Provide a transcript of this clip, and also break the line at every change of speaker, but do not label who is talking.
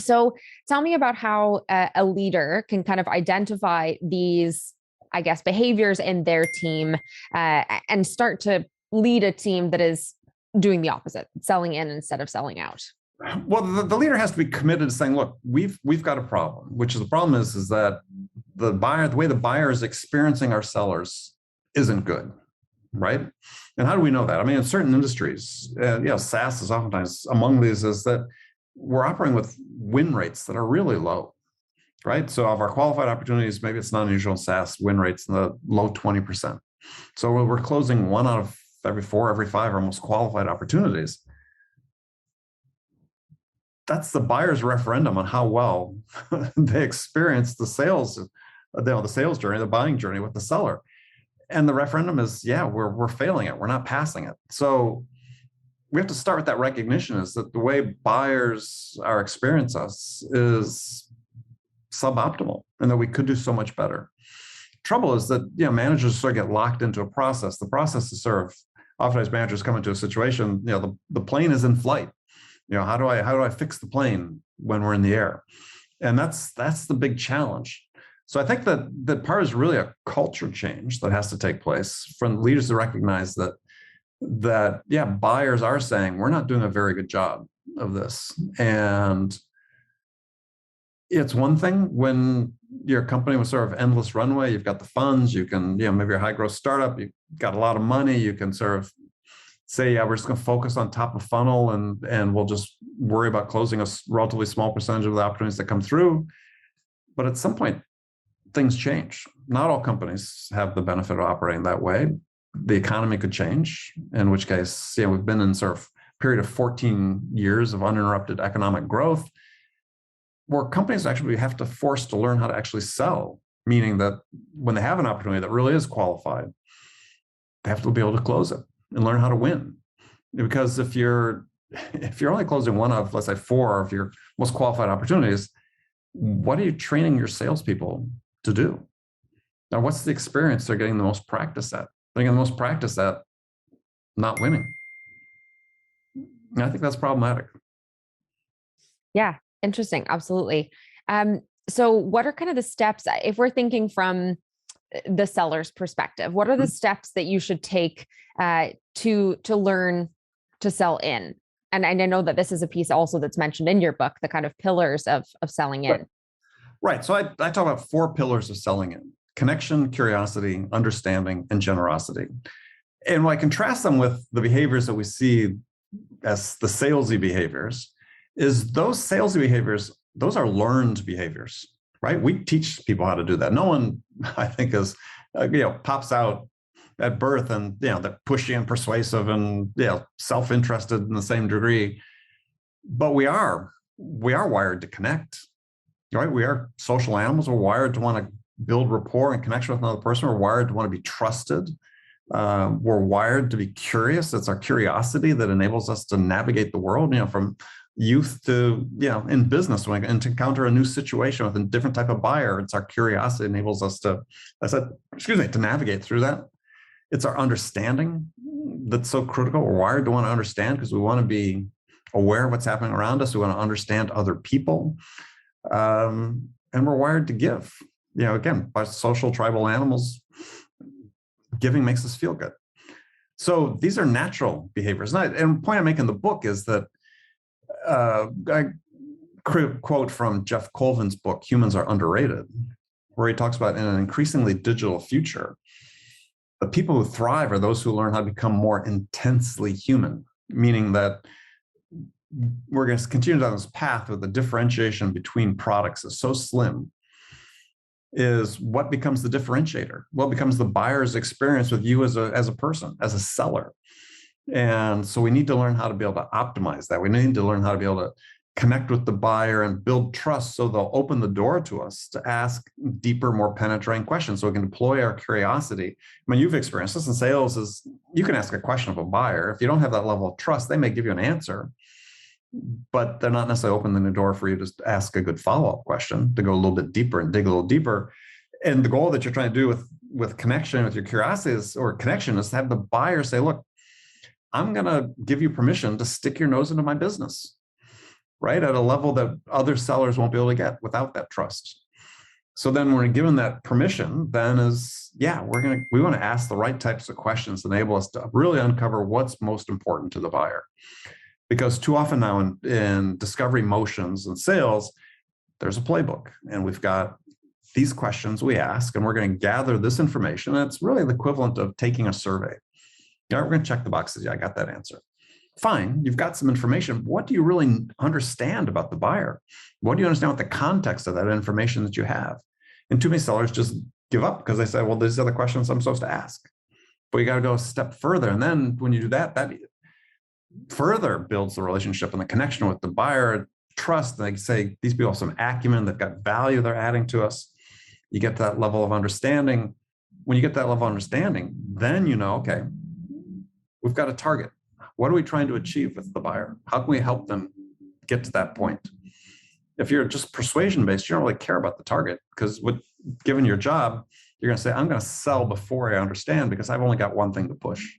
So tell me about how a leader can kind of identify these, I guess, behaviors in their team and start to lead a team that is doing the opposite, selling in instead of selling out.
Well, the leader has to be committed to saying, look, we've got a problem, which is the problem is that the way the buyer is experiencing our sellers isn't good, right? And how do we know that? I mean, in certain industries, SaaS is oftentimes among these, is that we're operating with win rates that are really low, right? So of our qualified opportunities, maybe it's not unusual SaaS win rates in the low 20%. So we're closing 1 out of every 4, every 5 are most qualified opportunities. That's the buyer's referendum on how well they experience the sales, the sales journey, the buying journey with the seller. And the referendum is, yeah, we're failing it. We're not passing it. So we have to start with that recognition is that the way buyers are experience us is suboptimal and that we could do so much better. Trouble is that, managers sort of get locked into a process. The process is sort of, oftentimes managers come into a situation, the plane is in flight. How do I fix the plane when we're in the air? And that's the big challenge. So I think that part is really a culture change that has to take place from leaders to recognize that buyers are saying we're not doing a very good job of this. And it's one thing when your company was sort of endless runway, you've got the funds, you can, maybe you're a high growth startup, you've got a lot of money, you can sort of say, we're just going to focus on top of funnel and we'll just worry about closing a relatively small percentage of the opportunities that come through. But at some point, things change. Not all companies have the benefit of operating that way. The economy could change, in which case, we've been in sort of period of 14 years of uninterrupted economic growth, where companies actually have to force to learn how to actually sell, meaning that when they have an opportunity that really is qualified, they have to be able to close it and learn how to win. Because if you're only closing 1 of, let's say, 4 of your most qualified opportunities, what are you training your salespeople to do? Now, what's the experience they're getting the most practice at? They're getting the most practice at not winning. And I think that's problematic.
Yeah, interesting. Absolutely. So what are kind of the steps, if we're thinking from the seller's perspective, what are the steps that you should take to learn to sell in? And I know that this is a piece also that's mentioned in your book, the kind of pillars of selling in.
Right. So I talk about 4 pillars of selling in: connection, curiosity, understanding, and generosity. And when I contrast them with the behaviors that we see as the salesy behaviors, is those salesy behaviors, those are learned behaviors, right? We teach people how to do that. No one, I think, is, pops out at birth and, they're pushy and persuasive and, self-interested in the same degree. But we are wired to connect, right? We are social animals. We're wired to want to build rapport and connection with another person. We're wired to want to be trusted. We're wired to be curious. It's our curiosity that enables us to navigate the world, from youth to, in business, and to encounter a new situation with a different type of buyer. It's our curiosity that enables us to navigate through that. It's our understanding that's so critical. We're wired to want to understand because we want to be aware of what's happening around us. We want to understand other people. And we're wired to give. Again, by social tribal animals, giving makes us feel good. So these are natural behaviors. And the point I make in the book is that I quote from Jeff Colvin's book, Humans Are Underrated, where he talks about in an increasingly digital future, the people who thrive are those who learn how to become more intensely human, meaning that we're going to continue down this path where the differentiation between products is so slim. Is what becomes the differentiator? What becomes the buyer's experience with you as a person, as a seller? And so we need to learn how to be able to optimize that. We need to learn how to be able to connect with the buyer and build trust so they'll open the door to us to ask deeper, more penetrating questions so we can deploy our curiosity. I mean, you've experienced this in sales is you can ask a question of a buyer. If you don't have that level of trust, they may give you an answer, but they're not necessarily opening the door for you to ask a good follow-up question, to go a little bit deeper and dig a little deeper. And the goal that you're trying to do with connection, with your curiosity or connection, is to have the buyer say, look, I'm going to give you permission to stick your nose into my business, right? At a level that other sellers won't be able to get without that trust. So then when we're given that permission, then we want to ask the right types of questions that enable us to really uncover what's most important to the buyer. Because too often now in discovery motions and sales, there's a playbook, and we've got these questions we ask, and we're going to gather this information. And it's really the equivalent of taking a survey. We're going to check the boxes. Yeah, I got that answer. Fine, you've got some information. What do you really understand about the buyer? What do you understand with the context of that information that you have? And too many sellers just give up because they say, well, these are the questions I'm supposed to ask. But you got to go a step further. And then when you do that, that further builds the relationship and the connection with the buyer, trust. They say, these people have some acumen, they've got value they're adding to us. You get to that level of understanding. When you get that level of understanding, then you know, okay, we've got a target. What are we trying to achieve with the buyer? How can we help them get to that point? If you're just persuasion based, you don't really care about the target, because given your job, you're going to say, I'm going to sell before I understand, because I've only got one thing to push.